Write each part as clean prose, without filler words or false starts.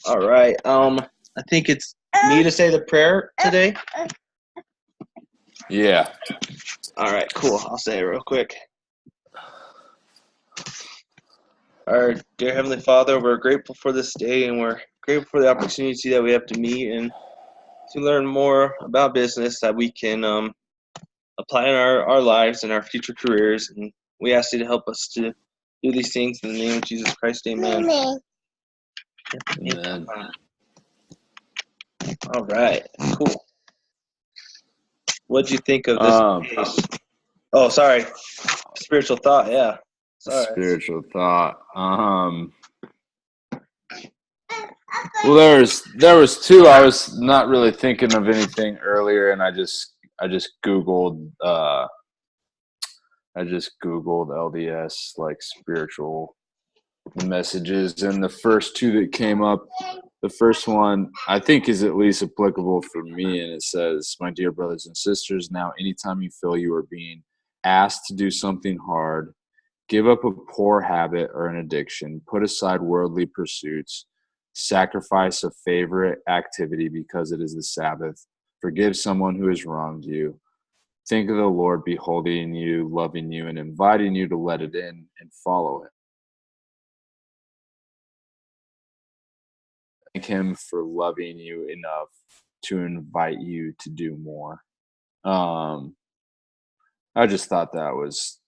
All right. I think it's me to say the prayer today. Yeah. All right, cool. I'll say it real quick. Our dear Heavenly Father, we're grateful for this day, and we're grateful for the opportunity that we have to meet and to learn more about business that we can apply in our lives and our future careers. And we ask you to help us to do these things in the name of Jesus Christ. Amen. Amen. All right, cool. What'd you think of this case? Oh, sorry. Spiritual thought, yeah. Sorry. Spiritual thought. Well, there was two. I was not really thinking of anything earlier, and I just googled LDS, like spiritual messages, and the first two that came up, the first one I think is at least applicable for me, and it says, "My dear brothers and sisters, now anytime you feel you are being asked to do something hard, give up a poor habit or an addiction, put aside worldly pursuits, sacrifice a favorite activity because it is the Sabbath, forgive someone who has wronged you. Think of the Lord beholding you, loving you, and inviting you to let it in and follow it. Thank him for loving you enough to invite you to do more." I just thought that was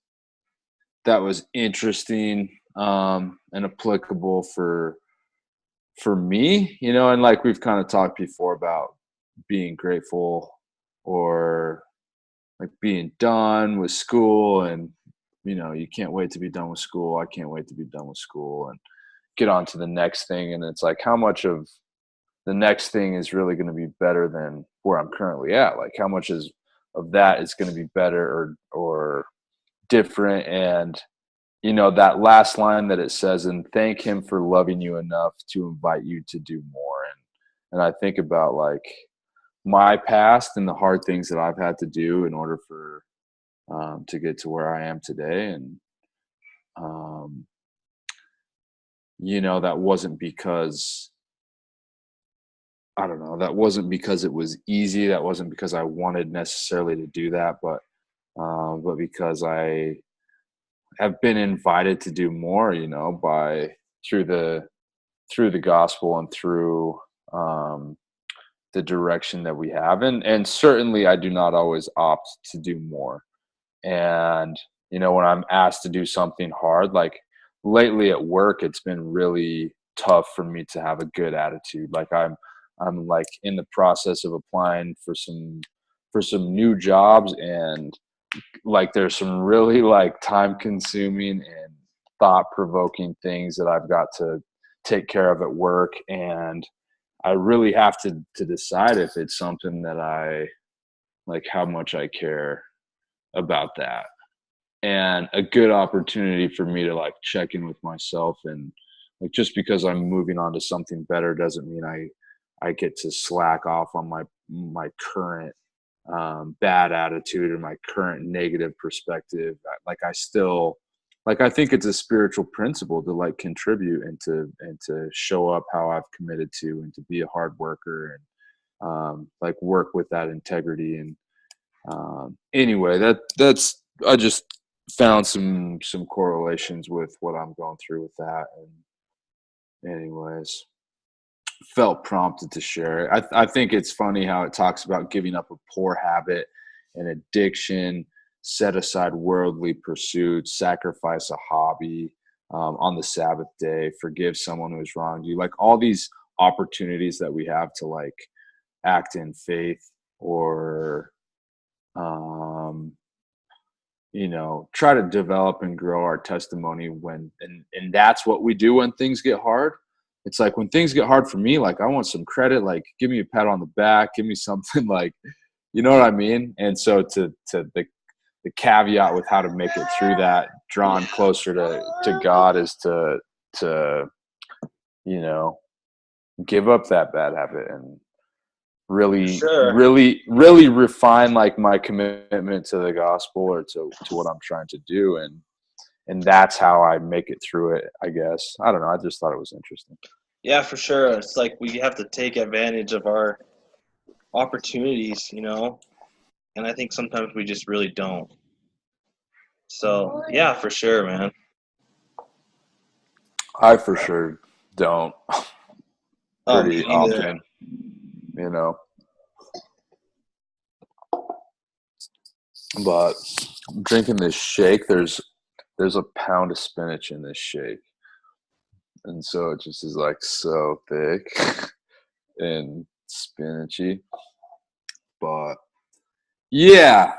interesting, and applicable for me, and like we've kind of talked before about being grateful, or like being done with school, and you can't wait to be done with school. I can't wait to be done with school and get on to the next thing. And it's like, how much of the next thing is really going to be better than where I'm currently at? Like, how much of that is going to be better or different? And that last line that it says, "and thank him for loving you enough to invite you to do more." And I think about like my past and the hard things that I've had to do in order for to get to where I am today. And um, that wasn't because, I don't know, that wasn't because it was easy. That wasn't because I wanted necessarily to do that, but because I have been invited to do more, by through the gospel and through the direction that we have. And certainly I do not always opt to do more. And, when I'm asked to do something hard, like lately at work, it's been really tough for me to have a good attitude. Like I'm like in the process of applying for some new jobs, and like there's some really like time consuming and thought provoking things that I've got to take care of at work. And I really have to decide if it's something that I like, how much I care about that. And a good opportunity for me to like check in with myself, and like, just because I'm moving on to something better doesn't mean I get to slack off on my current bad attitude or my current negative perspective. Like I still, like, I think it's a spiritual principle to like contribute and to show up how I've committed to, and to be a hard worker, and like work with that integrity. And anyway, that's I just found some correlations with what I'm going through with that. And anyways, felt prompted to share it. I think it's funny how it talks about giving up a poor habit, an addiction, set aside worldly pursuits, sacrifice a hobby, on the Sabbath day, forgive someone who has wronged you. Like all these opportunities that we have to like act in faith, or um, try to develop and grow our testimony and that's what we do when things get hard. It's like when things get hard for me, like I want some credit, like give me a pat on the back, give me something, like, you know what I mean? And so to the caveat with how to make it through that, drawn closer to God, is to, give up that bad habit and really, Sure. really, really refine like my commitment to the gospel, or to what I'm trying to do. And that's how I make it through it, I guess. I don't know. I just thought it was interesting. Yeah, for sure. It's like we have to take advantage of our opportunities, and I think sometimes we just really don't. So, yeah, for sure, man. I for sure don't Oh, me pretty neither. often, you know. But I'm drinking this shake. There's a pound of spinach in this shake, and so it just is like so thick and spinachy. But yeah,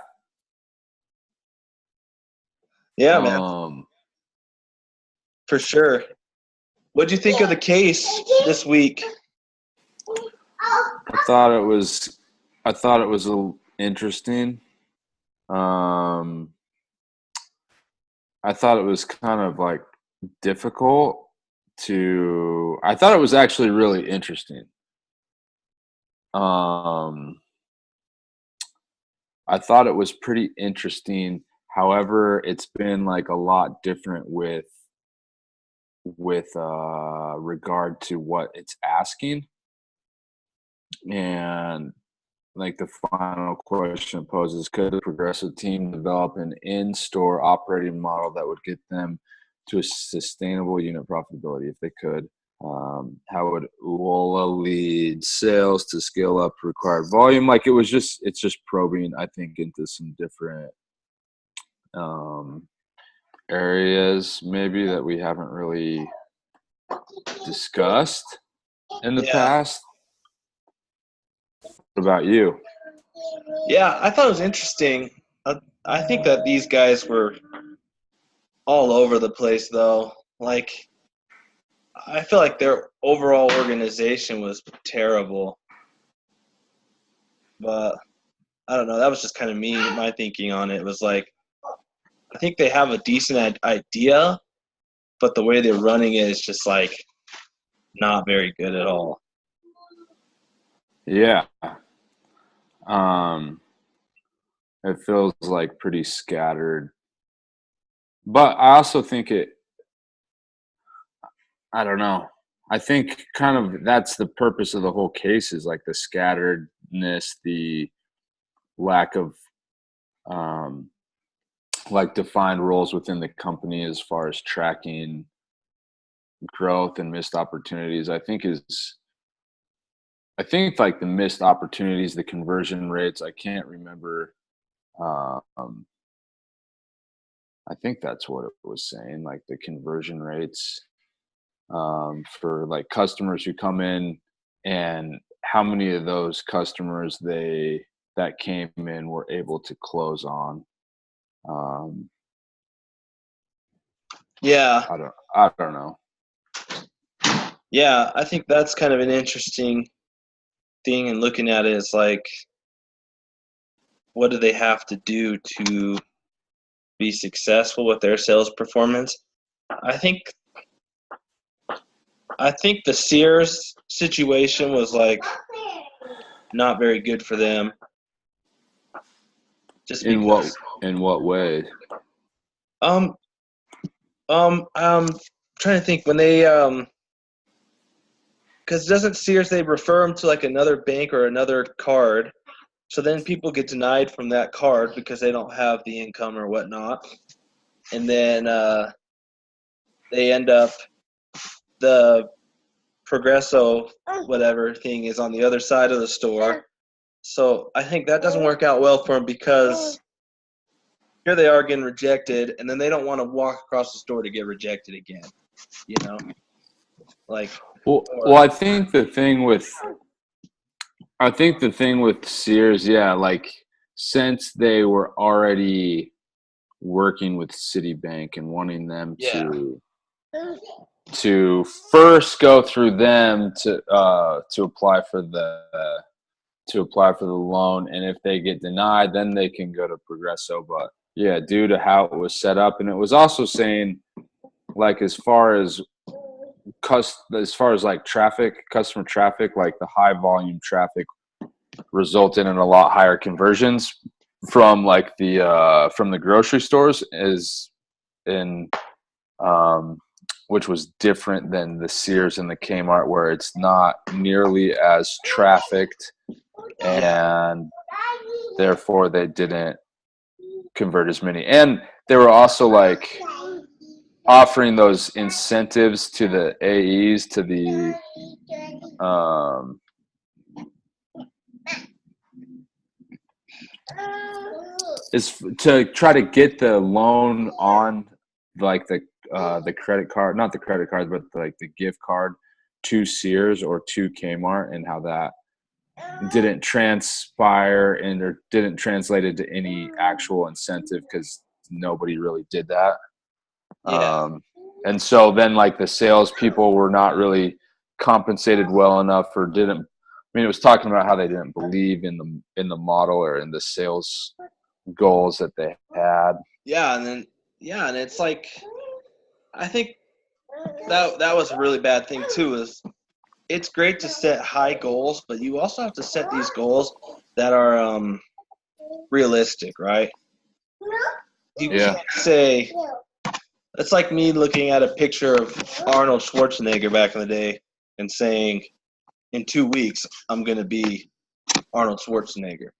Yeah, man, um, for sure. What'd you think of the case this week? I thought it was a little interesting. Um, I thought it was kind of like difficult to. I thought it was actually really interesting. Um, I thought it was pretty interesting. However, it's been like a lot different with regard to what it's asking, and like the final question poses: could the progressive team develop an in-store operating model that would get them to a sustainable unit profitability? If they could, how would UOLA lead sales to scale up required volume? Like it's just probing, I think, into some different um, areas maybe that we haven't really discussed in the Yeah. past. What about you? Yeah, I thought it was interesting. I think that these guys were all over the place, though. Like, I feel like their overall organization was terrible. But I don't know. That was just kind of me. My thinking on it was like, I think they have a decent idea, but the way they're running it is just like not very good at all. Yeah. Um, it feels like pretty scattered. But I also think I don't know. I think kind of that's the purpose of the whole case is like the scatteredness, the lack of um, like defined roles within the company as far as tracking growth and missed opportunities. I think like the missed opportunities, the conversion rates, I can't remember. Um, I think that's what it was saying, like the conversion rates for like customers who come in and how many of those customers that came in were able to close on. Um, Yeah, I don't know. yeah. I think that's kind of an interesting thing. And looking at it is like, what do they have to do to be successful with their sales performance? I think I think the Sears situation was like not very good for them. Just In because what way? um I'm trying to think when they because doesn't Sears they refer them to like another bank or another card, so then people get denied from that card because they don't have the income or whatnot, and then they end up the Progresso whatever thing is on the other side of the store. So I think that doesn't work out well for them because here they are getting rejected, and then they don't want to walk across the store to get rejected again. You know, like Well, I think the thing with Sears, yeah, like since they were already working with Citibank and wanting them yeah, to first go through them to apply for the loan, and if they get denied, then they can go to Progresso. But yeah, due to how it was set up, and it was also saying like as far as like customer traffic, like the high volume traffic resulted in a lot higher conversions from the grocery stores is in um which was different than the Sears and the Kmart, where it's not nearly as trafficked, and therefore they didn't convert as many. And they were also like offering those incentives to the AEs, to the is to try to get the loan on like the credit card, not the credit card, but like the gift card to Sears or to Kmart, and how that didn't transpire and or didn't translate into any actual incentive because nobody really did that. Yeah. And so then like the salespeople were not really compensated well enough, or didn't. I mean, it was talking about how they didn't believe in the model or in the sales goals that they had. Yeah, and it's like, I think that was a really bad thing too. Is it's great to set high goals, but you also have to set these goals that are realistic, right? You Yeah. can't say, it's like me looking at a picture of Arnold Schwarzenegger back in the day and saying, in 2 weeks I'm gonna be Arnold Schwarzenegger.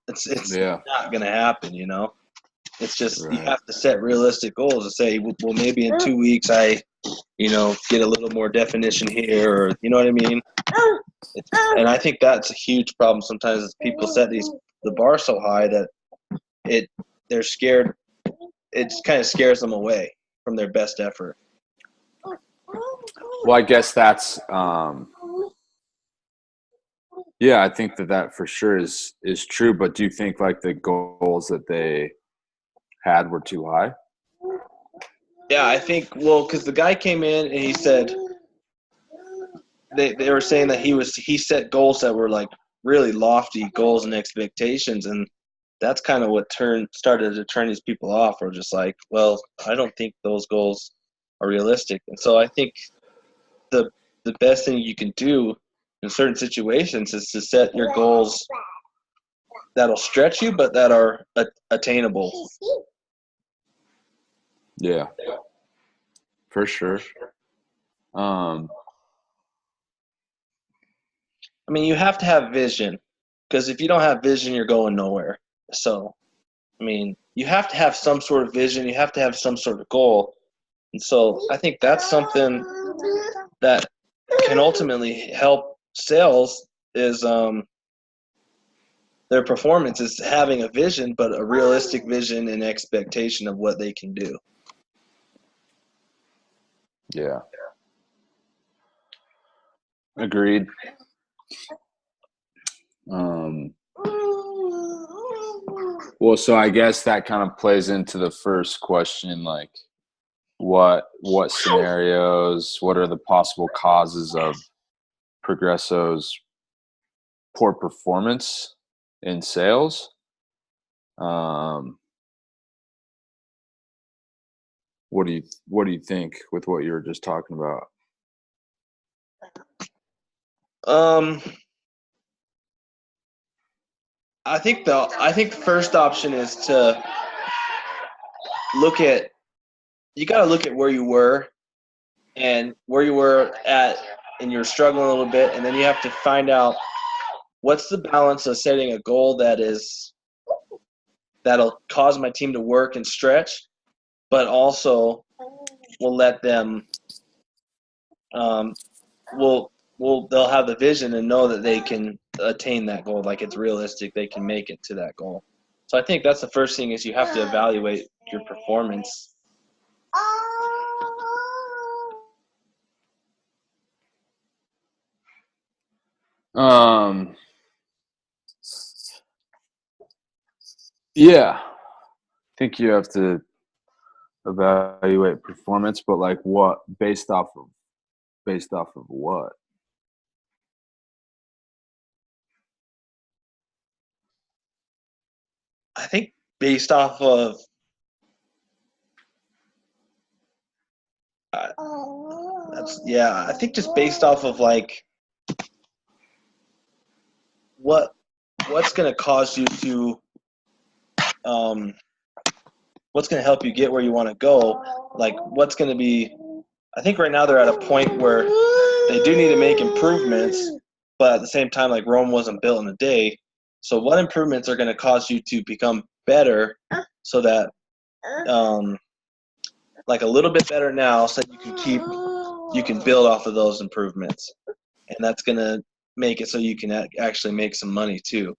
It's Yeah. not gonna happen. It's just you Right. have to set realistic goals and say, well, maybe in 2 weeks I get a little more definition here, or you know what I mean. And I think that's a huge problem sometimes, is people set the bar so high that they're scared. It kind of scares them away from their best effort. Well, I guess that's yeah, I think that for sure is true. But do you think like the goals that they had were too high? Yeah, I think, well, because the guy came in and he said they were saying that he set goals that were like really lofty goals and expectations, and that's kind of what started to turn these people off, or just like, well, I don't think those goals are realistic. And so I think the best thing you can do in certain situations is to set your goals that'll stretch you, but that are attainable. Yeah, for sure. Um, I mean, you have to have vision, because if you don't have vision, you're going nowhere. So, I mean, you have to have some sort of vision. You have to have some sort of goal. And so I think that's something that can ultimately help sales, is their performance is having a vision, but a realistic vision and expectation of what they can do. yeah, agreed. Well, so I guess that kind of plays into the first question, like what scenarios, what are the possible causes of Progresso's poor performance in sales? What do you think with what you were just talking about? I think the first option is to you got to look at where you were at, and you're struggling a little bit, and then you have to find out what's the balance of setting a goal that'll cause my team to work and stretch, but also will let them they'll have the vision and know that they can attain that goal, like it's realistic, they can make it to that goal. So I think that's the first thing, is you have to evaluate your performance. Yeah, I think you have to evaluate performance, but like what, based off of what? I think based off of I think just based off of like what's going to cause you to what's going to help you get where you want to go, like what's going to be I think right now they're at a point where they do need to make improvements, but at the same time, like Rome wasn't built in a day. So what improvements are going to cause you to become better so that like a little bit better now so that you can build off of those improvements. And that's going to make it so you can actually make some money too,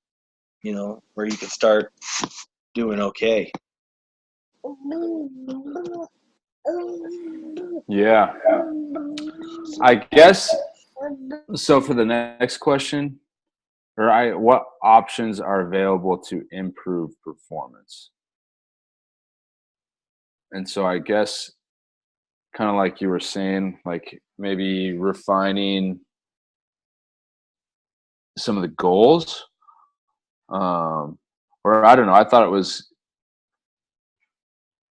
where you can start doing okay. Yeah. I guess so. For the next question, what options are available to improve performance? And so I guess kind of like you were saying, like maybe refining some of the goals. Or I don't know. I thought it was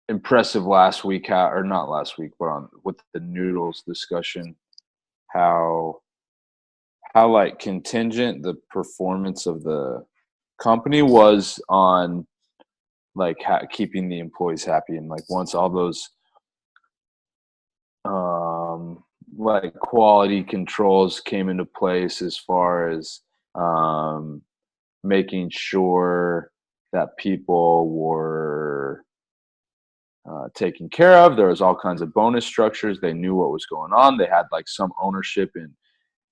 impressive last week, or not last week, but with the noodles discussion, how like contingent the performance of the company was on like keeping the employees happy, and like once all those like quality controls came into place as far as making sure that people were taken care of. There was all kinds of bonus structures. They knew what was going on. They had like some ownership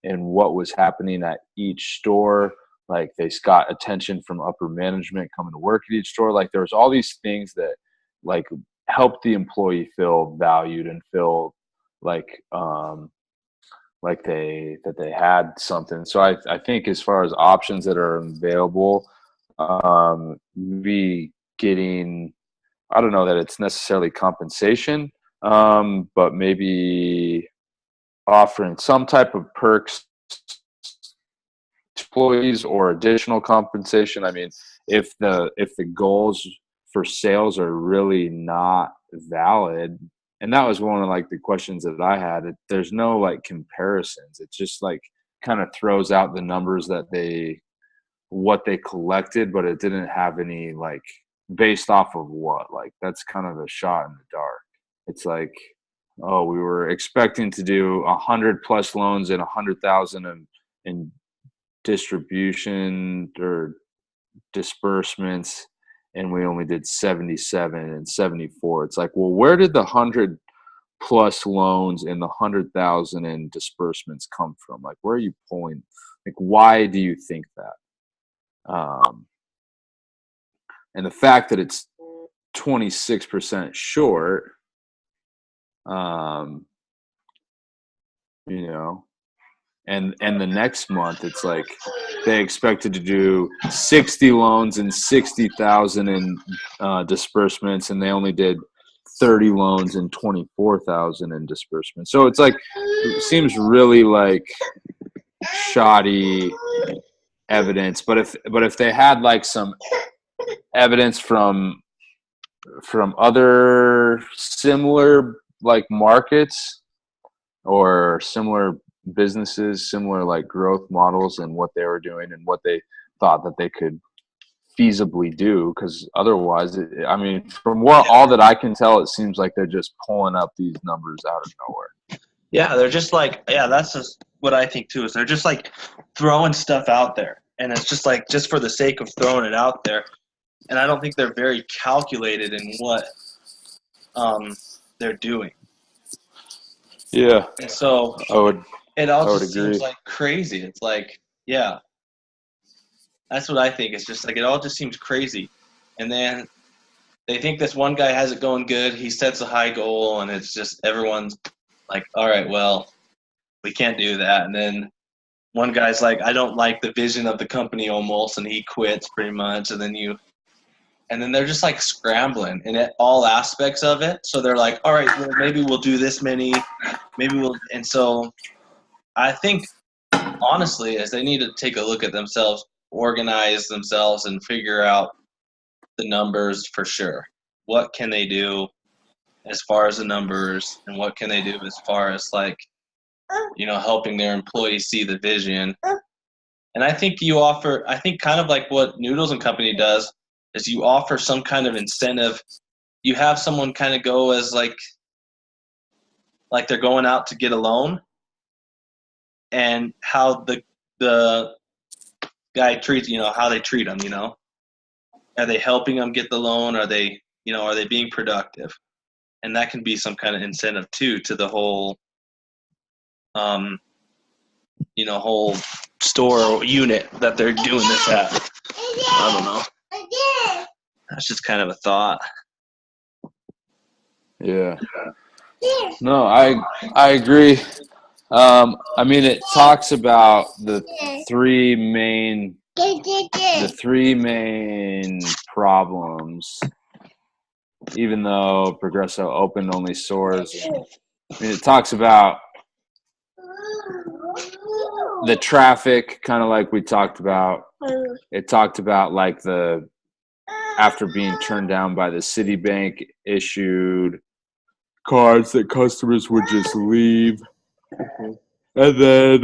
in what was happening at each store. Like they got attention from upper management coming to work at each store. Like there was all these things that like helped the employee feel valued and feel like they had something. So I think as far as options that are available, be getting, I don't know that it's necessarily compensation, but maybe offering some type of perks to employees or additional compensation. I mean, if the goals for sales are really not valid, and that was one of like the questions that I had, there's no like comparisons. It just like kind of throws out the numbers that what they collected, but it didn't have any like based off of what. Like that's kind of a shot in the dark. It's like, oh, we were expecting to do 100+ loans and 100,000 in distribution or disbursements, and we only did 77 and 74. It's like, well, where did the 100+ loans and the 100,000 in disbursements come from? Like, where are you pulling? Like, why do you think that? And the fact that it's 26% short, and the next month it's like they expected to do 60 loans and 60,000 in disbursements, and they only did 30 loans and 24,000 in disbursements. So it's like, it seems really like shoddy evidence. But if they had like some evidence from other similar like markets or similar businesses, similar like growth models, and what they were doing and what they thought that they could feasibly do, because otherwise, I mean, from all that I can tell, it seems like they're just pulling up these numbers out of nowhere. Yeah, they're just like, that's just what I think too, is they're just like throwing stuff out there, and it's just like just for the sake of throwing it out there. And I don't think they're very calculated in what they're doing. Yeah. And so it all just seems like crazy. It's like, yeah, that's what I think. It's just like it all just seems crazy. And then they think this one guy has it going good. He sets a high goal, and it's just everyone's like, all right, well, we can't do that. And then one guy's like, I don't like the vision of the company almost, and he quits pretty much. And then they're just like scrambling in all aspects of it. So they're like, all right, well, maybe we'll do this many, and so I think honestly is they need to take a look at themselves, organize themselves, and figure out the numbers for sure. What can they do as far as the numbers, and what can they do as far as like, helping their employees see the vision. And I think kind of like what Noodles and Company does is you offer some kind of incentive. You have someone kind of go as like like they're going out to get a loan, and how the guy treats, how they treat them. Are they helping them get the loan? Are they being productive? And that can be some kind of incentive too to the whole whole store unit that they're doing this at. I don't know. That's just kind of a thought. Yeah. No, I agree. I mean, it talks about the three main problems. Even though Progresso opened only stores, I mean, it talks about the traffic, kind of like we talked about. It talked about like after being turned down by the Citibank issued cards that customers would just leave, and then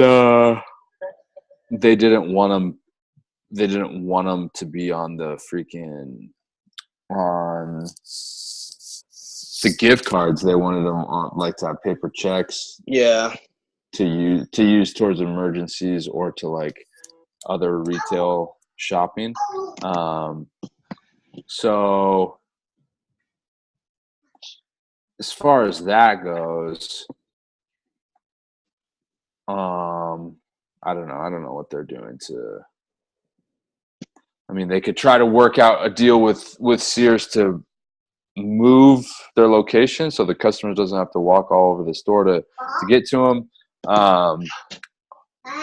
they didn't want them. They didn't want them to be on the gift cards. They wanted them on like to have paper checks. Yeah. To use towards emergencies or to like other retail shopping. So as far as that goes, I don't know what they're doing I mean, they could try to work out a deal with Sears to move their location so the customer doesn't have to walk all over the store to get to them.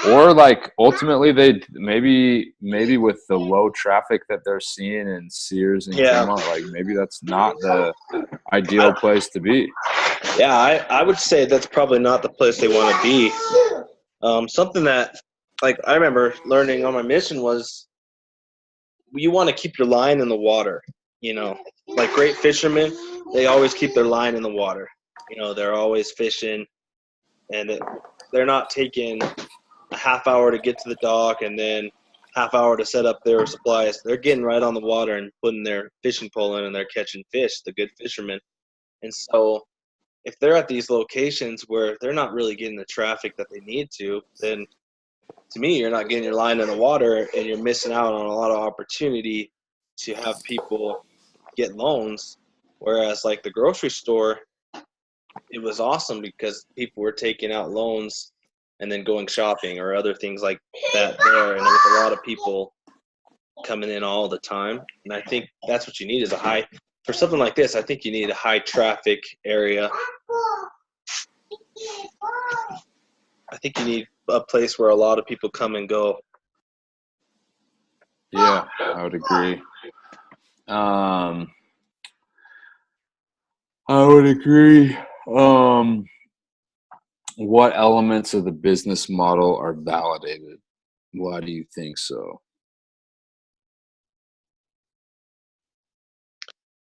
Or like ultimately they maybe with the low traffic that they're seeing in Sears and Kmart, like maybe that's not the ideal place to be. Yeah, I would say that's probably not the place they want to be. Something that, like, I remember learning on my mission was you want to keep your line in the water. Like great fishermen, they always keep their line in the water. They're always fishing, and they're not taking a half hour to get to the dock and then half hour to set up their supplies. They're getting right on the water and putting their fishing pole in, and they're catching fish, the good fishermen. And so if they're at these locations where they're not really getting the traffic that they need to, then to me, you're not getting your line in the water, and you're missing out on a lot of opportunity to have people get loans. Whereas like the grocery store, it was awesome because people were taking out loans and then going shopping or other things like that there. And there was a lot of people coming in all the time. And I think that's what you need is for something like this, I think you need a high traffic area. I think you need a place where a lot of people come and go. Yeah, I would agree. I would agree. What elements of the business model are validated? Why do you think so?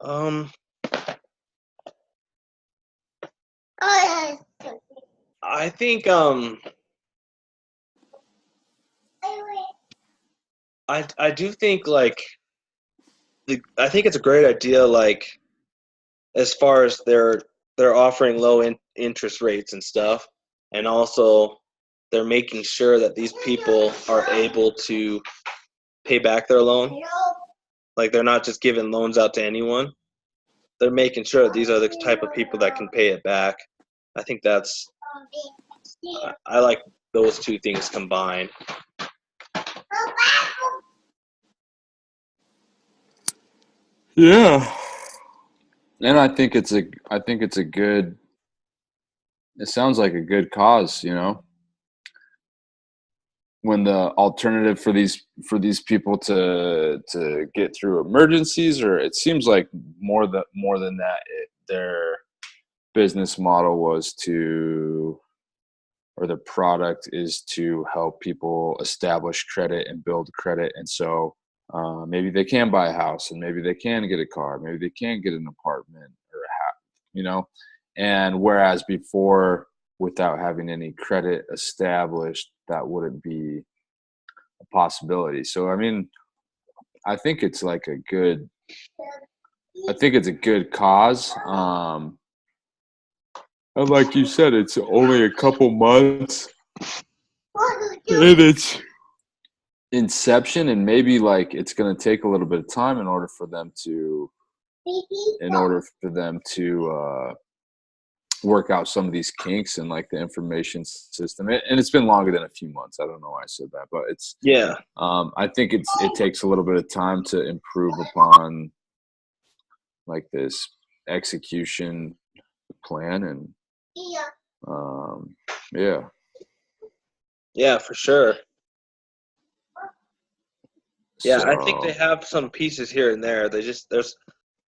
I think I do think like I think it's a great idea, like as far as they're offering low interest rates and stuff, and also they're making sure that these people are able to pay back their loan. Like they're not just giving loans out to anyone. They're making sure that these are the type of people that can pay it back. I think I like those two things combined. Yeah. And I think it's a good, it sounds like a good cause, when the alternative for these people to get through emergencies, or it seems like more than that, their business model was or the product is to help people establish credit and build credit. And so maybe they can buy a house, and maybe they can get a car, maybe they can get an apartment or a house, and whereas before, without having any credit established, that wouldn't be a possibility. So, I mean, I think it's a good cause. And like you said, it's only a couple months in its inception, and maybe like it's going to take a little bit of time in order for them to work out some of these kinks in like the information system. And it's been longer than a few months. I don't know why I said that, but it's Yeah. I think it takes a little bit of time to improve upon like this execution plan, and yeah. Yeah, for sure. Yeah, I think they So have some pieces here and there.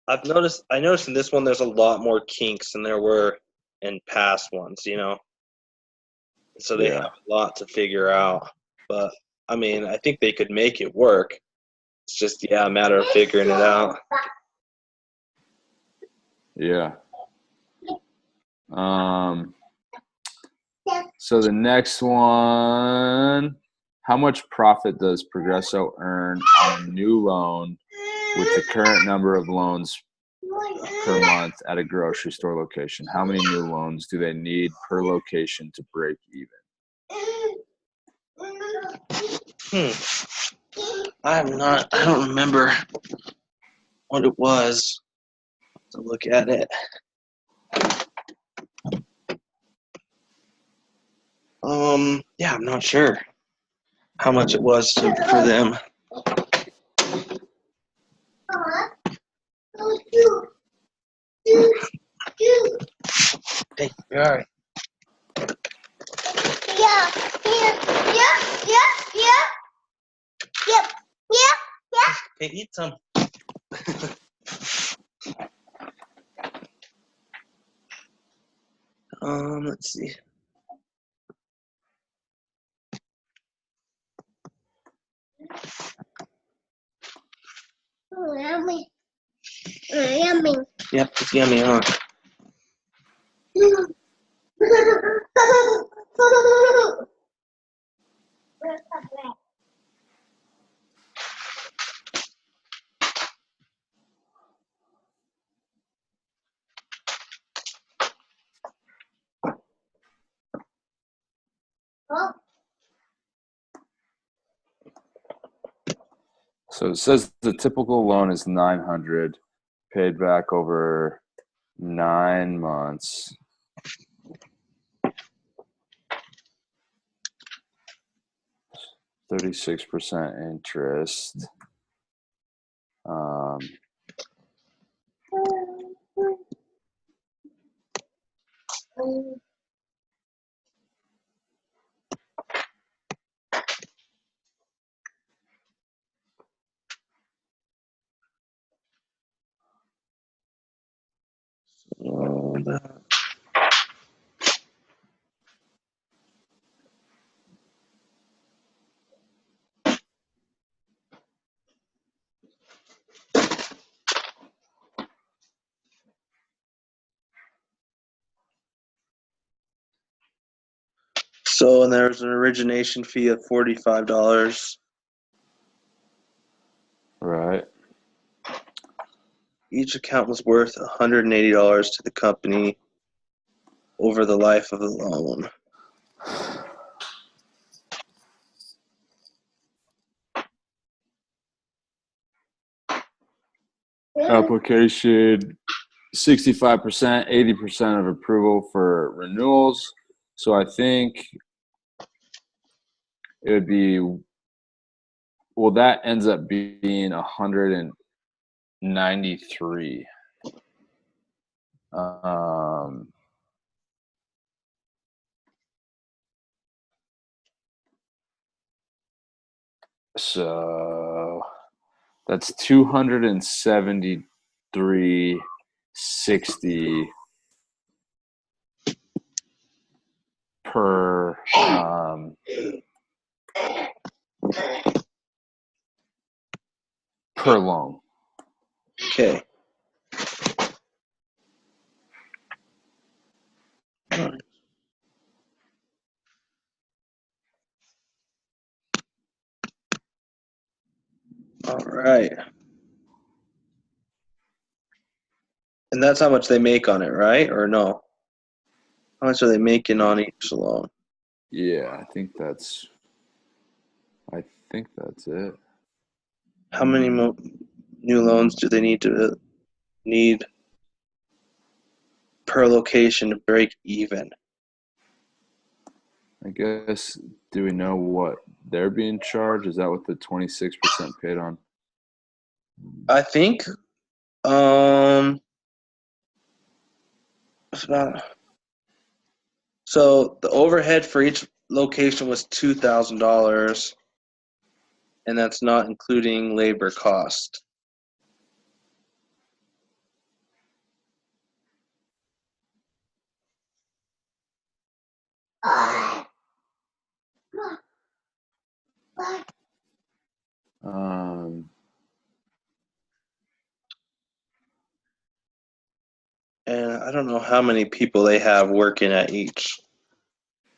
I noticed in this one there's a lot more kinks than there were in past ones, you know. So they have yeah, a lot to figure out. But I mean, I think they could make it work. It's just a matter of figuring it out. yeah. So the next one, how much profit does Progresso earn on a new loan with the current number of loans per month at a grocery store location? How many new loans do they need per location to break even? I don't remember what it was to look at it. Yeah, I'm not sure how much it was for them. Hey, you all right? Yeah. Hey, eat some. Let's see. Yummy. Yummy. Yep, it's yummy, huh? So it says the typical loan is $900, paid back over 9 months. 36% interest. So, and there's an origination fee of $45. Right. Each account was worth $180 to the company over the life of the loan. Application 65%, 80% of approval for renewals. So I think it would be, well, that ends up being 193. So that's 273.60 per per loan. Okay. All right. And that's how much they make on it, right? Or no? How much are they making on each loan? Yeah, I think that's it. How many new loans do they need per location to break even? I guess, do we know what they're being charged? Is that what the 26% paid on? I think it's about so the overhead for each location was $2,000, and that's not including labor cost. Um, And I don't know how many people they have working at each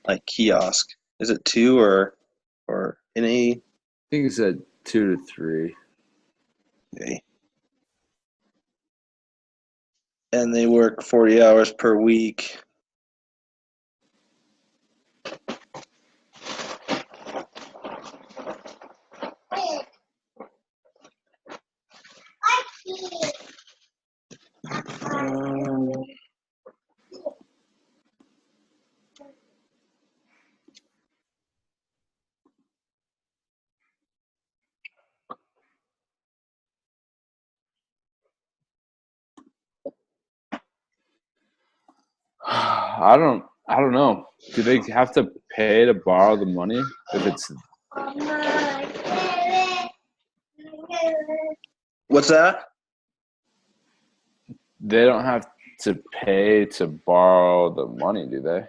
like kiosk. Is it two or any? I think it said 2 to 3. Okay. And they work 40 hours per week. Um, I don't know. Do they have to pay to borrow the money if it's what's that? they don't have to pay to borrow the money, do they?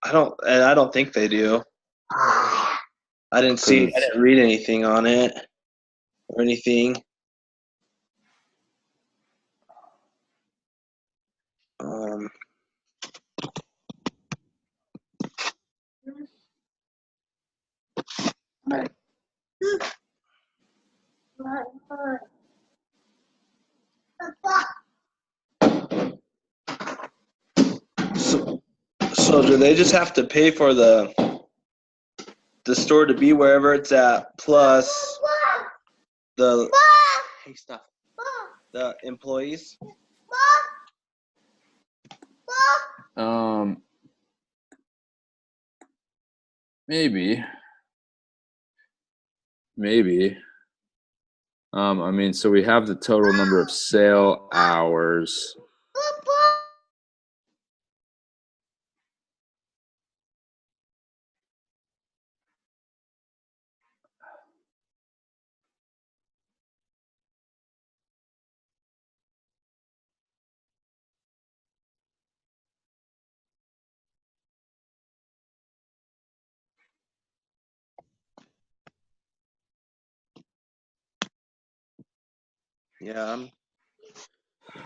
I don't think they do. I Because it's didn't read anything on it or anything. Um, so, so do they just have to pay for the store to be wherever it's at plus the hey stop the employees? um maybe maybe I mean, so we have the total number of sale hours. Yeah, I'm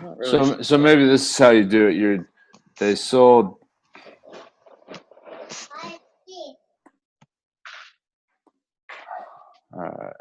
not really So sure. maybe this is how you do it. They sold. Uh,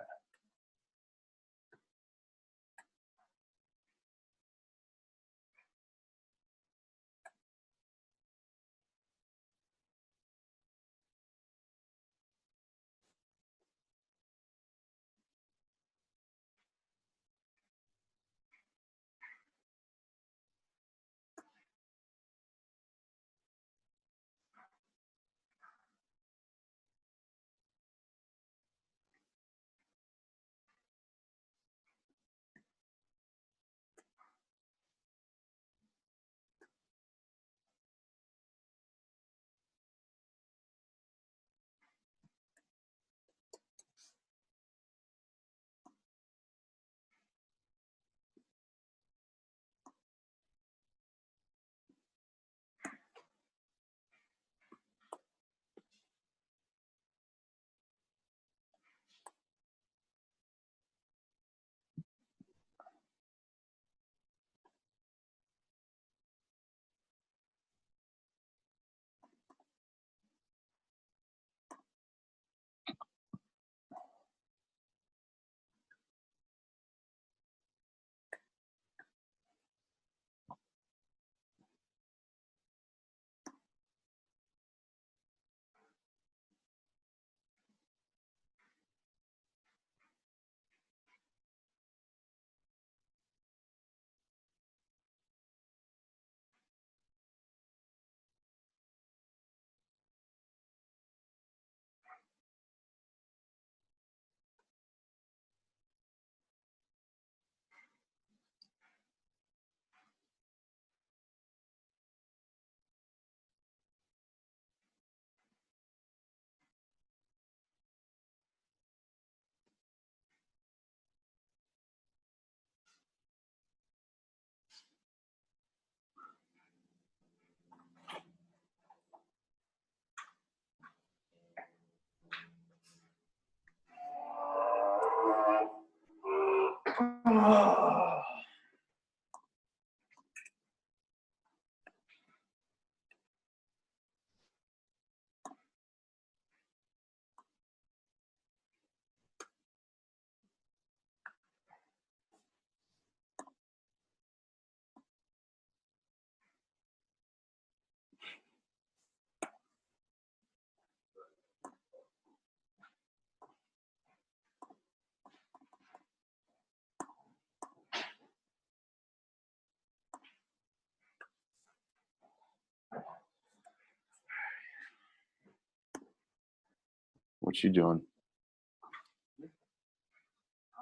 What you doing?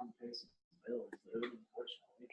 I'm facing bills, dude, unfortunately.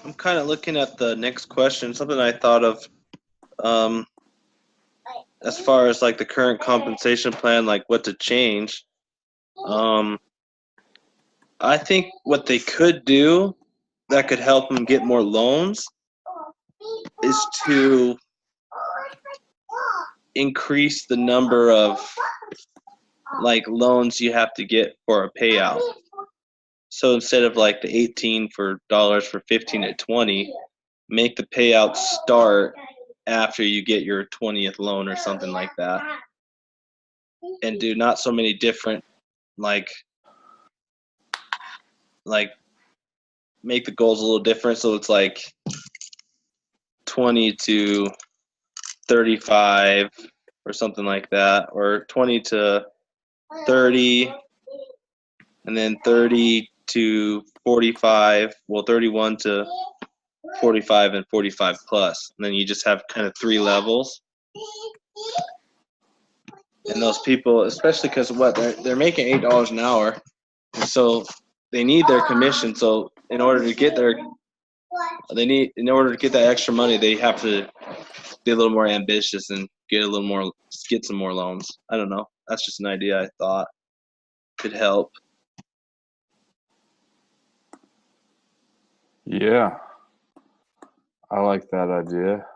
I'm kind of looking at the next question. Something I thought of, as far as like the current compensation plan, like what to change. I think what they could do that could help them get more loans is to increase the number of like loans you have to get for a payout. So instead of like the 18 for dollars for 15 at 20, make the payout start after you get your 20th loan or something like that. And do not so many different like make the goals a little different, so it's like 20 to 35 or something like that, or 20 to 30, and then 30 to 45, well 31 to 45 and 45 plus, and then you just have kind of 3 levels. And those people, especially because what they're making $8 an hour, so they need their commission. So in order to get that extra money, they have to be a little more ambitious and get some more loans. I don't know. That's just an idea I thought could help. Yeah, I like that idea.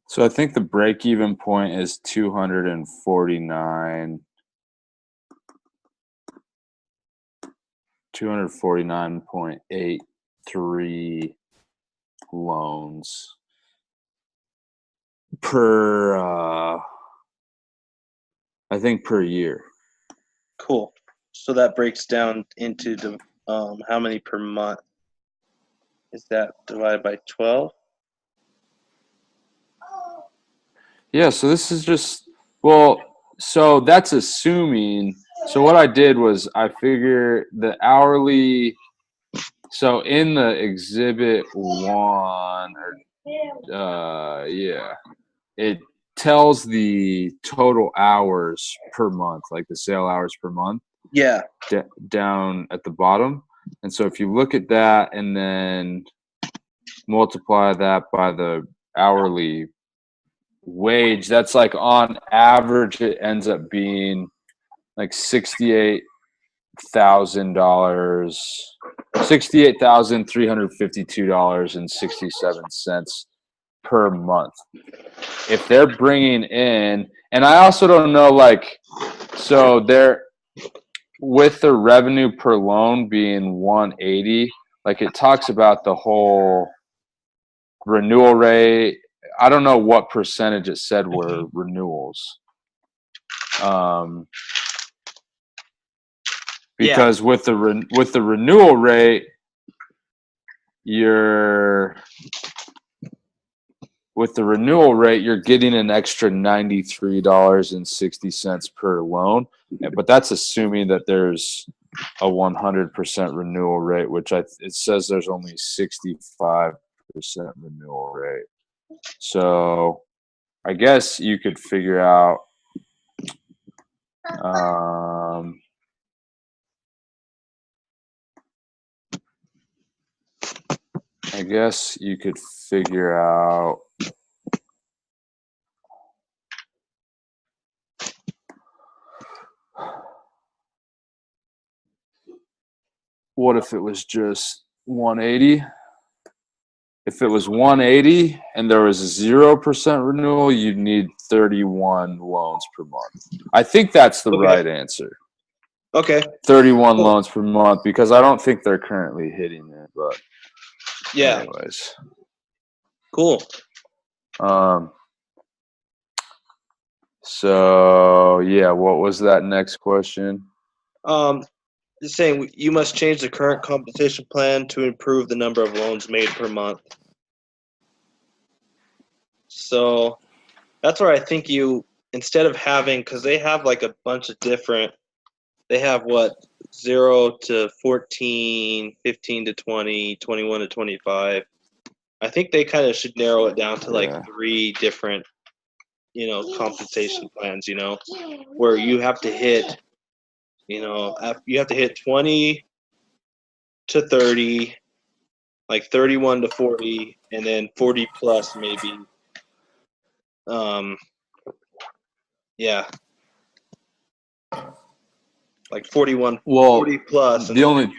So I think the break-even point is 249.83 loans per I think per year. Cool. So that breaks down into the how many per month? Is that divided by 12? Yeah, so this is just so that's assuming. So what I did was I figure the hourly. So in the exhibit 1, it tells the total hours per month, like the sale hours per month. Yeah. Down at the bottom. And so if you look at that and then multiply that by the hourly wage, that's like on average it ends up being like $68,352.67 per month. If they're bringing in, and I also don't know, like, so they're with the revenue per loan being 180, like it talks about the whole renewal rate. I don't know what percentage it said were renewals. Because with the renewal rate, you're getting an extra $93.60 per loan, but that's assuming that there's a 100% renewal rate, which it says there's only 65% renewal rate. So I guess you could figure out what if it was just 180? If it was 180 and there was a 0% renewal, you'd need 31 loans per month. I think that's the right answer. Okay. 31 loans per month, because I don't think they're currently hitting it, but yeah. Anyways. Cool. So yeah, what was that next question? Just saying you must change the current compensation plan to improve the number of loans made per month. So that's where I think you, instead of having, because they have like a bunch of different, they have 0 to 14, 15 to 20, 21 to 25. I think they kind of should narrow it down to like 3 different, compensation plans, where you have to hit, you have to hit 20 to 30, like 31 to 40, and then 40 plus maybe. Like 41, 40 plus. The only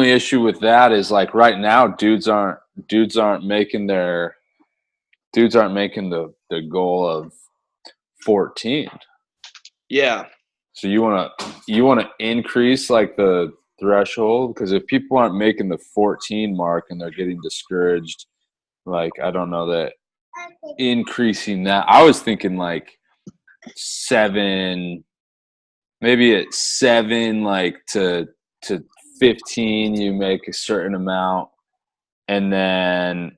issue with that is, like, right now dudes aren't making the goal of 14. Yeah. So you want to increase like the threshold, because if people aren't making the 14 mark and they're getting discouraged, like, I don't know that increasing that. I was thinking like 7, maybe at 7, like to 15, you make a certain amount, and then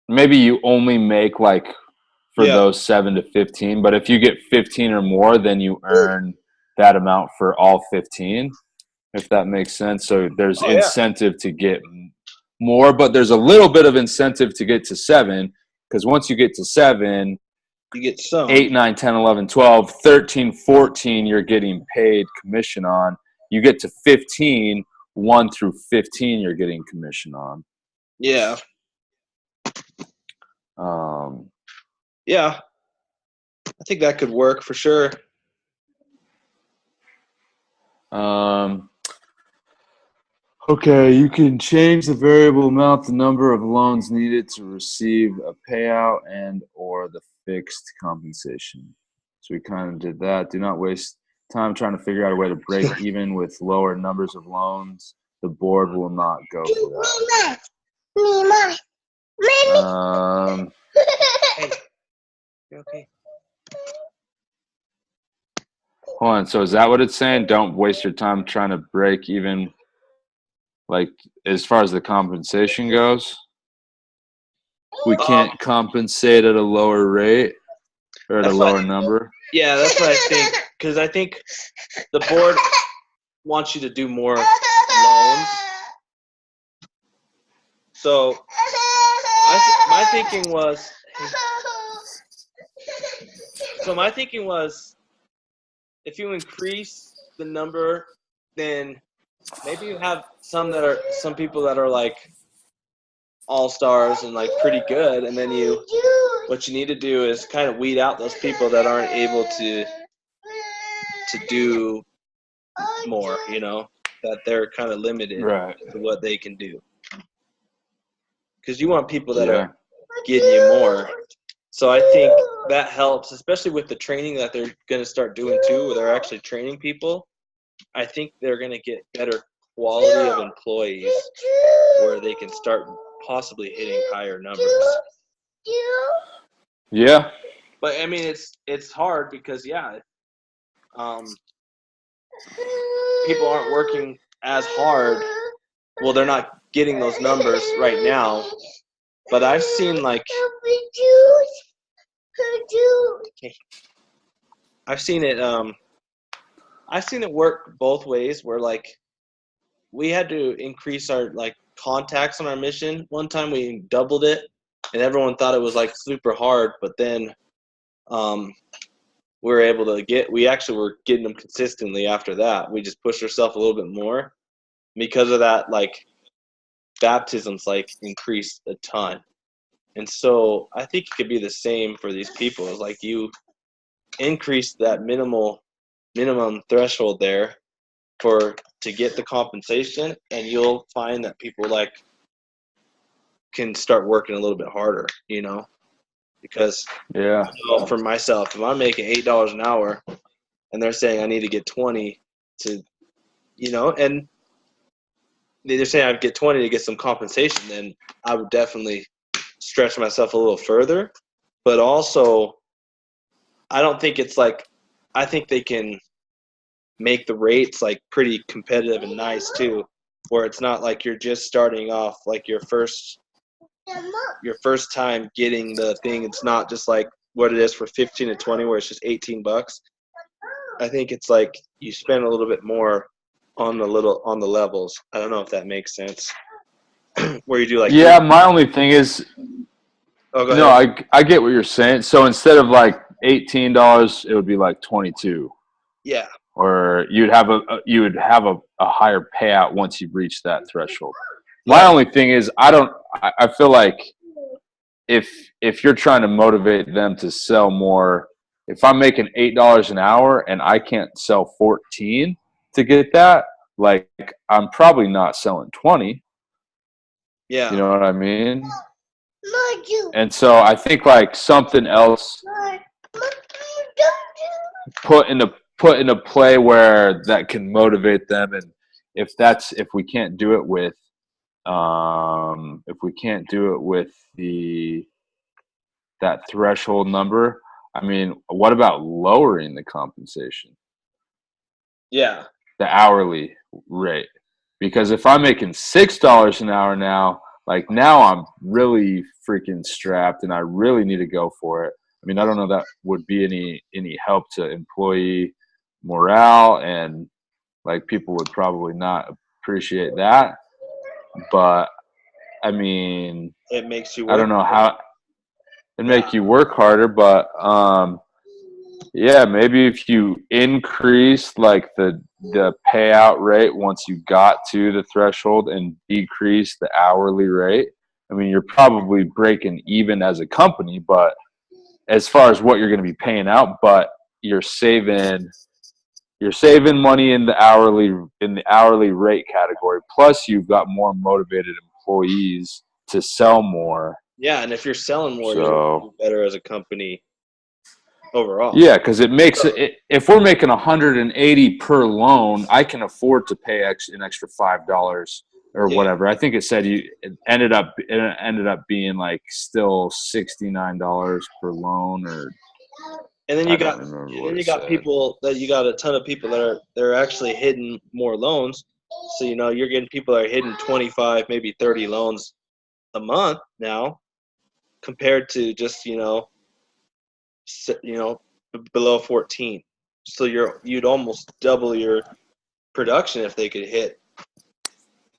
maybe you only make like for those 7 to 15. But if you get 15 or more, then you earn that amount for all 15, if that makes sense. So there's incentive to get more, but there's a little bit of incentive to get to 7, because once you get to 7, you get some 8, 9, 10, 11, 12, 13, 14, you're getting paid commission on. You get to 15, 1 through 15, you're getting commission on. Yeah. Yeah. I think that could work for sure. Okay, you can change the variable amount, the number of loans needed to receive a payout, and or the fixed compensation. So we kind of did that. Do not waste time trying to figure out a way to break even with lower numbers of loans. The board will not go for that. Hey, you're okay. Hold on. So is that what it's saying? Don't waste your time trying to break even, like, as far as the compensation goes? We can't compensate at a lower rate or at a lower number? Yeah, that's what I think. Because I think the board wants you to do more loans. So my thinking was, if you increase the number, then maybe you have some people that are like all-stars and like pretty good, and then what you need to do is kind of weed out those people that aren't able to do more, that they're kind of limited Right. to what they can do. Because you want people that Yeah. are getting you more. So I think that helps, especially with the training that they're going to start doing too, where they're actually training people. I think they're going to get better quality of employees where they can start possibly hitting higher numbers. Yeah. But I mean, it's hard because people aren't working as hard. Well, they're not getting those numbers right now. But I've seen I've seen it work both ways. Where like we had to increase our like contacts on our mission. One time we doubled it, and everyone thought it was like super hard. But then we were able to we actually were getting them consistently after that. We just pushed ourselves a little bit more. Because of that, like baptisms like increased a ton. And so I think it could be the same for these people. It's like you increase that minimum threshold there to get the compensation, and you'll find that people like can start working a little bit harder, because Yeah. for myself, if I'm making $8 an hour and they're saying I need to get 20 to, and they're saying I'd get 20 to get some compensation, then I would definitely stretch myself a little further. But also, I don't think it's like, I think they can make the rates like pretty competitive and nice too, where it's not like you're just starting off like your first time getting the thing. It's not just like what it is for 15 to 20 where it's just $18. I think it's like you spend a little bit more on the levels. I don't know if that makes sense. Where you do like My only thing is Oh, go no, ahead. I get what you're saying. So instead of like $18, it would be like 22. Yeah. Or you would have a higher payout once you've reached that threshold. My Yeah. only thing is I feel like if you're trying to motivate them to sell more, if I'm making $8 an hour and I can't sell 14 to get that, like I'm probably not selling 20. Yeah. You know what I mean? And so I think like something else put into play where that can motivate them, and if we can't do it with that threshold number, I mean, what about lowering the compensation, Yeah. the hourly rate? Because if I'm making $6 an hour now, like now I'm really freaking strapped and I really need to go for it. I mean, I don't know that would be any help to employee morale, and like people would probably not appreciate that. But I mean, It makes you I work. don't know how it make you work harder, but yeah, maybe if you increase like the payout rate once you got to the threshold and decrease the hourly rate, I mean, you're probably breaking even as a company, but as far as what you're going to be paying out, but you're saving money in the hourly rate category. Plus, you've got more motivated employees to sell more. Yeah, and if you're selling more, you're So gonna do better as a company overall. yeah, because it makes it. If we're making 180 per loan, I can afford to pay an extra $5 or whatever. I think it said it ended up being like still $69 per loan, or And then I you don't got remember and what then it you got said. you got a ton of people they're actually hitting more loans. So you're getting people that are hitting 25, maybe 30 loans a month now, compared to just below 14. So you'd almost double your production if they could hit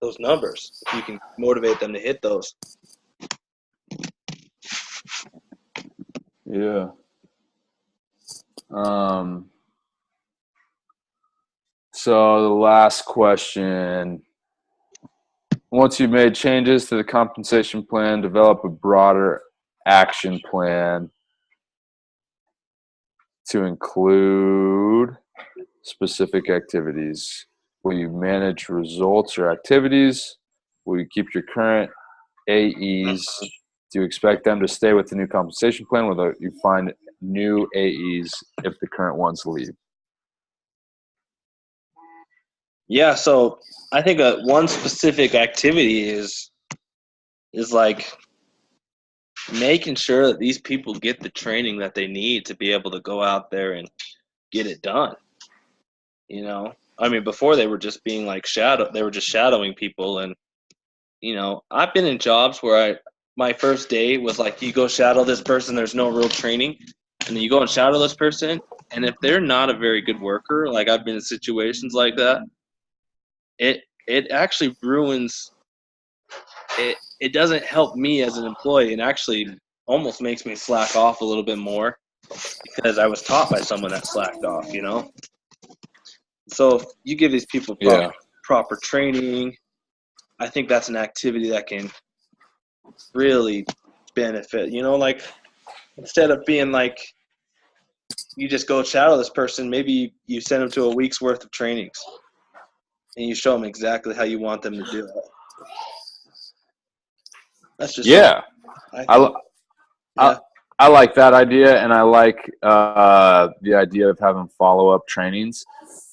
those numbers. If you can motivate them to hit those. Yeah. So the last question. Once you've made changes to the compensation plan, develop a broader action plan to include specific activities. Will you manage results or activities? Will you keep your current AEs? Do you expect them to stay with the new compensation plan, or will you find new AEs if the current ones leave? Yeah, so I think one specific activity is like making sure that these people get the training that they need to be able to go out there and get it done. You know, I mean, before they were just being like they were just shadowing people. And, you know, I've been in jobs where my first day was like, you go shadow this person, there's no real training. And then you go and shadow this person. And if they're not a very good worker, like I've been in situations like that, it actually ruins it. It doesn't help me as an employee, and actually almost makes me slack off a little bit more because I was taught by someone that slacked off, you know? So if you give these people proper training, I think that's an activity that can really benefit. You know, like instead of being like you just go shadow this person, maybe you send them to a week's worth of trainings and you show them exactly how you want them to do it. That's just I like that idea, and I like the idea of having follow-up trainings.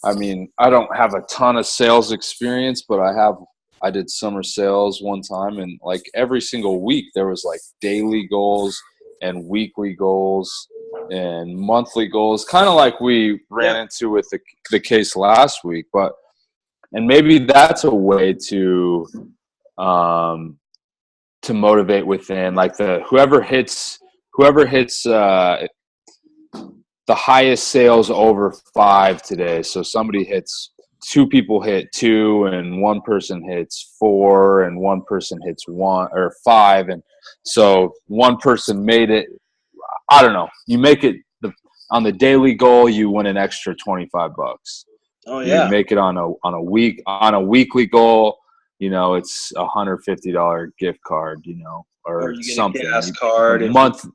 I mean, I don't have a ton of sales experience, but I did summer sales one time, and like every single week there was like daily goals and weekly goals and monthly goals, kind of like we ran into with the case last week. And maybe that's a way to motivate within, like whoever hits the highest sales over 5 today. So somebody hits 2 people hit 2, and 1 person hits 4, and 1 person hits 1 or 5, and so 1 person made it. I don't know. You make it on the daily goal, you win an extra $25. Oh yeah. You make it on a weekly goal, you know, it's $150 gift card, you know, or you get something. A gas card a month.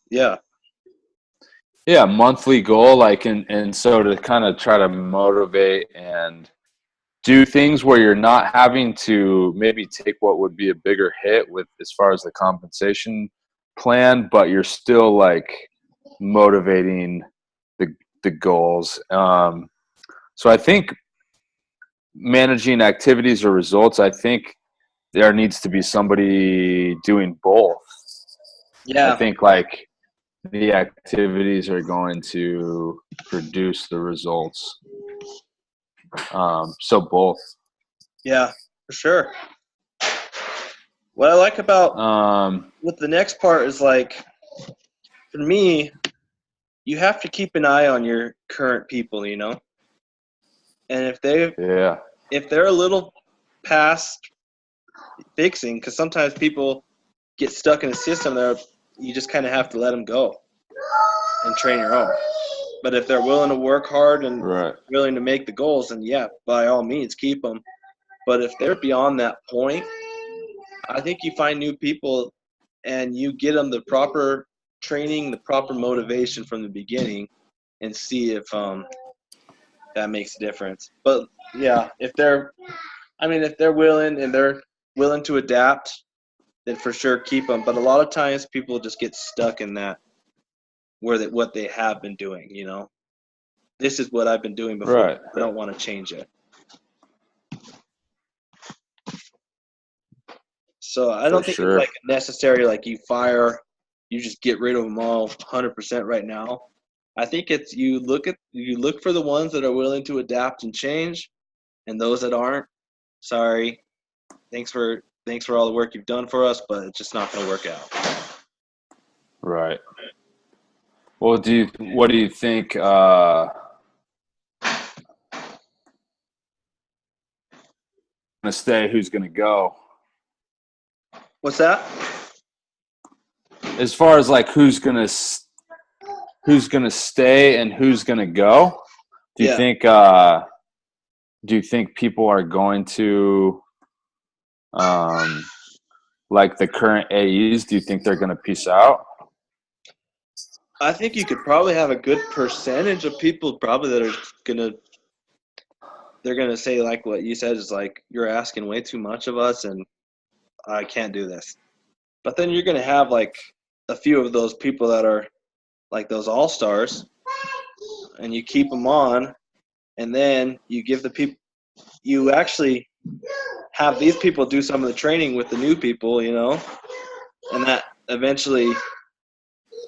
Yeah. Yeah, monthly goal, like, and so to kind of try to motivate and do things where you're not having to maybe take what would be a bigger hit with as far as the compensation plan, but you're still like motivating the goals. So I think managing activities or results, I think there needs to be somebody doing both. Yeah. I think like the activities are going to produce the results. So both. Yeah, for sure. What I like about with the next part is like, for me, you have to keep an eye on your current people, you know? And if they're a little past fixing, because sometimes people get stuck in a system there, you just kind of have to let them go and train your own. But if they're willing to work hard and willing to make the goals, then yeah, by all means, keep them. But if they're beyond that point, I think you find new people and you get them the proper training, the proper motivation from the beginning, and see if that makes a difference. But yeah, if they're willing and they're willing to adapt, then for sure keep them. But a lot of times people just get stuck in that what they have been doing, you know. This is what I've been doing before. Right. I don't want to change it. So I don't think it's like necessary, like you just get rid of them all 100% right now. I think it's you look for the ones that are willing to adapt and change, and those that aren't, sorry. Thanks for all the work you've done for us, but it's just not going to work out. Right. Well, what do you think? Going to stay? Who's going to go? What's that? As far as like who's going to stay and who's going to go? Do you think people are going to like the current AEs? Do you think they're going to peace out? I think you could probably have a good percentage of people probably that are going to they're gonna say like what you said is like you're asking way too much of us, and I can't do this. But then you're gonna have like a few of those people that are like those all stars, and you keep them on, and then you give the people you actually have these people do some of the training with the new people, and that eventually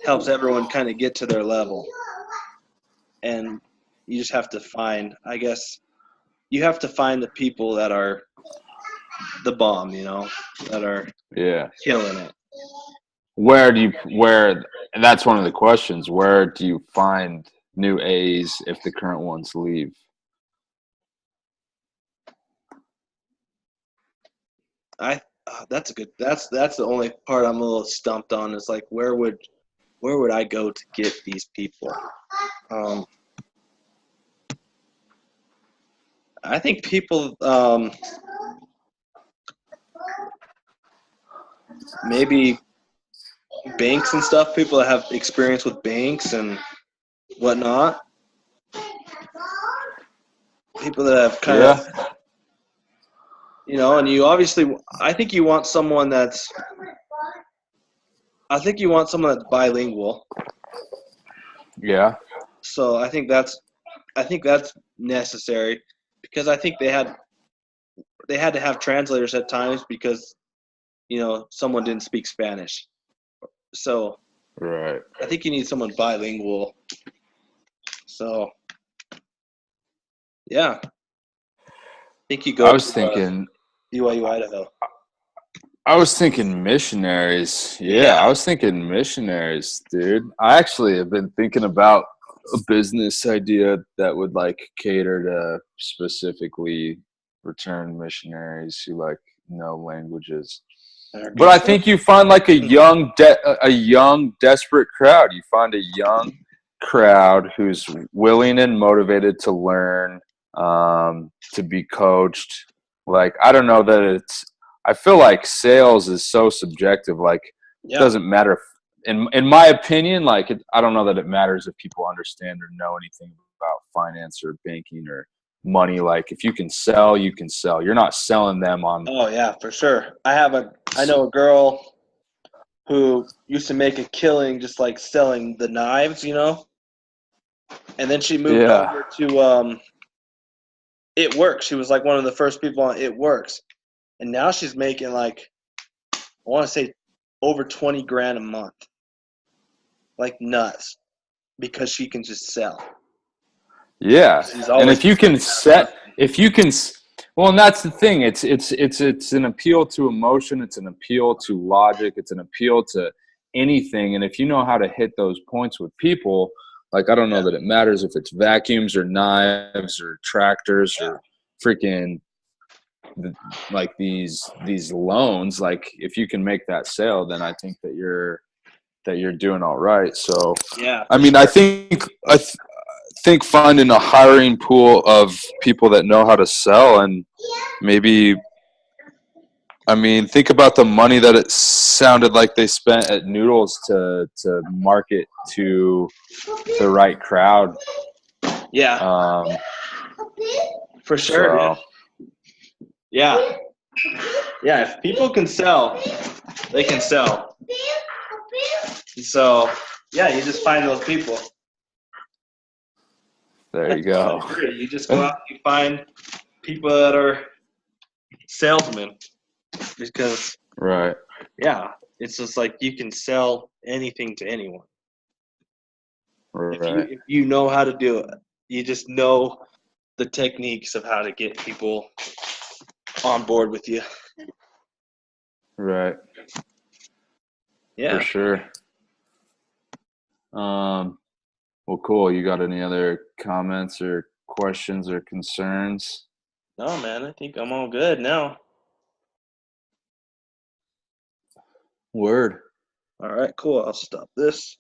helps everyone kind of get to their level. And you just have to find, I guess, you have to find the people that are the bomb, that are Yeah. killing it. And that's one of the questions, where do you find new A's if the current ones leave? That's the only part I'm a little stumped on is like where would I go to get these people? I think people maybe banks and stuff, people that have experience with banks and whatnot. People that have kind of, and you obviously, I think you want someone that's bilingual. Yeah. So I think that's necessary, because I think they had to have translators at times because, someone didn't speak Spanish. So Right. I think you need someone bilingual. So yeah, I think you go. I was thinking BYU Idaho. I was thinking missionaries. Yeah, I was thinking missionaries, dude. I actually have been thinking about a business idea that would like cater to specifically return missionaries who like know languages. But I think you find like a young desperate crowd. You find a young crowd who's willing and motivated to learn, to be coached. Like, I don't know that I feel like sales is so subjective. Like, it doesn't matter. In my opinion, like, I don't know that it matters if people understand or know anything about finance or banking or money. Like, if you can sell, you can sell. You're not selling them on. Oh yeah, for sure. I know a girl who used to make a killing just like selling the knives, and then she moved over to It Works. She was like one of the first people on It Works, and now she's making like, I want to say, over 20 grand a month, like nuts, because she can just sell. Yeah, and if you can well, and that's the thing. It's an appeal to emotion. It's an appeal to logic. It's an appeal to anything. And if you know how to hit those points with people, like, I don't know that it matters if it's vacuums or knives or tractors or freaking like these loans. Like, if you can make that sale, then I think that you're doing all right. So I mean, I think finding a hiring pool of people that know how to sell, and maybe, I mean, think about the money that it sounded like they spent at Noodles to market to the right crowd. Yeah. For sure. So. Yeah. Yeah. If people can sell, they can sell. So yeah, you just find those people. There you go. You just go out and you find people that are salesmen, because it's just like you can sell anything to anyone. Right. If you know how to do it, you just know the techniques of how to get people on board with you. Right. Yeah. For sure. Well, cool. You got any other comments or questions or concerns? No, man, I think I'm all good now. Word. All right, cool. I'll stop this.